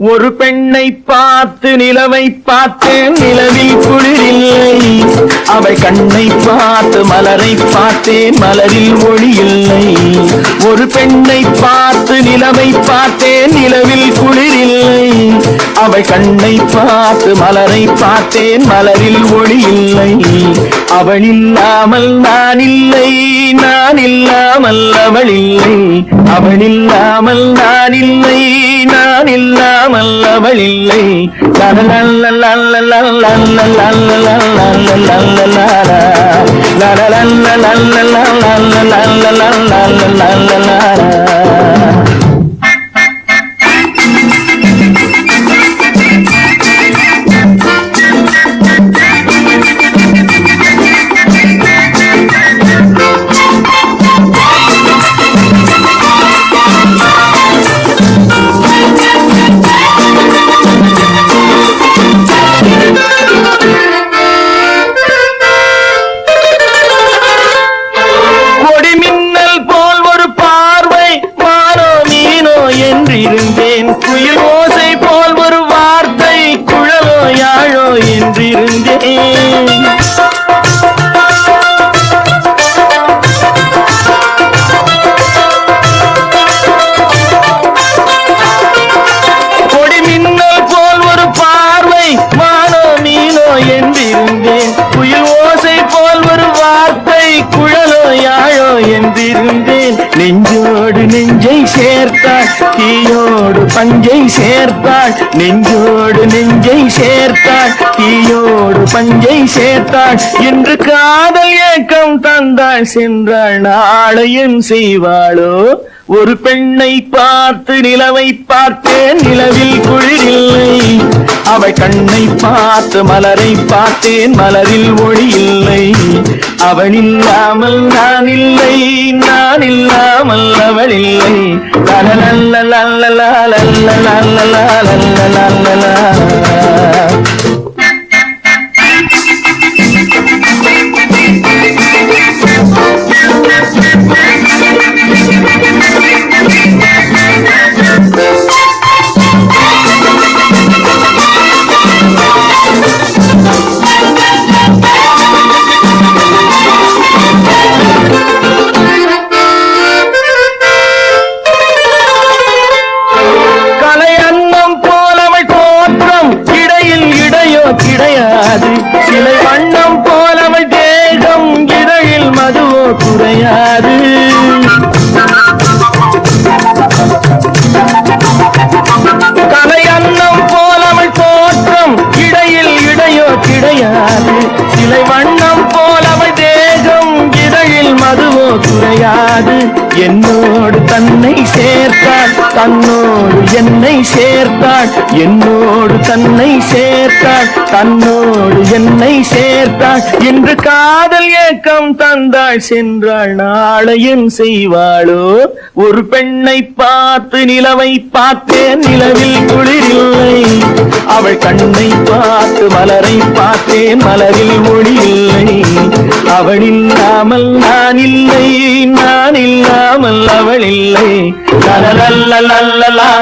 ஒரு பெண்ணை பார்த்து நிலவை பார்த்தேன், நிலவில் குளிரில்லை. அவள் கண்ணை பார்த்து மலரை பார்த்தேன், மலரில் ஒளி இல்லை. ஒரு பெண்ணை பார்த்து நிலவை பார்த்தேன், நிலவில் குளிரில்லை. அவள் கண்ணை பார்த்து மலரை பார்த்தேன், மலரில் ஒளி இல்லை. அவள் இல்லாமல் நான் இல்லை, நான் இல்லாமல் அவள் இல்லை. அவள் இல்லாமல் நான் இல்லை, நான் இல்லாமல் அவள் இல்லை. என்றிருந்தேன், குயில் ஓசை போல் ஒரு வார்த்தை குழலோ யாழோ என்றிருந்தேன். கொடி மின்னல் போல் ஒரு பார்வை மானோ மீனோ என்றிருந்தேன், குயில் ஓசை போல் ஒரு வார்த்தை குழலோ யாழோ என்றிருந்தேன். நெஞ்சோடு நெஞ்சை சேர்த்தாள், தீயோடு பஞ்சை சேர்த்தாள். நெஞ்சோடு நெஞ்சை சேர்த்தாள், தீயோடு பஞ்சை சேர்த்தாள். இன்று காதல் ஏக்கம் தந்தாள், சென்றாள் நாளையும் செய்வாளோ. ஒரு பெண்ணை பார்த்து நிலவை பார்த்தேன், நிலவில் குளிரில்லை. அவள் கண்ணை பார்த்து மலரை பார்த்தேன், மலரில் ஒளி இல்லை. அவள் இல்லாமல் நான் இல்லை, நான் இல்லாமல் அவள் இல்லை. கிடையாது சிலை வண்ணம் போலவள் தேகம், இதழில் மதுவோ குறையாது. கலை அன்னம் போலவள் தோற்றம், இடையில் இடையோ கிடையாது. சிலை வண்ணம் போலவள் தேகம், இதழில் மதுவோ குறையாது. என்னோடு தன்னை சேர்த்தாள், தன்னோடு என்னை சேர்த்தாள். என்னோடு தன்னை சேர்த்தாள், தன்னோடு என்னை சேர்த்தாள். இன்று காதல் ஏக்கம் தந்தாள், சென்றாள் நாளையும் செய்வாளோ. ஒரு பெண்ணை பார்த்து நிலவை பார்த்தேன், நிலவில் குளிரில்லை. அவள் கண்ணை பார்த்து மலரை பார்த்தேன், மலரில் ஒளி இல்லை. அவள் இல்லாமல் நான் இல்லை, நான் இல்லாமல் அவள் இல்லை. la la la la la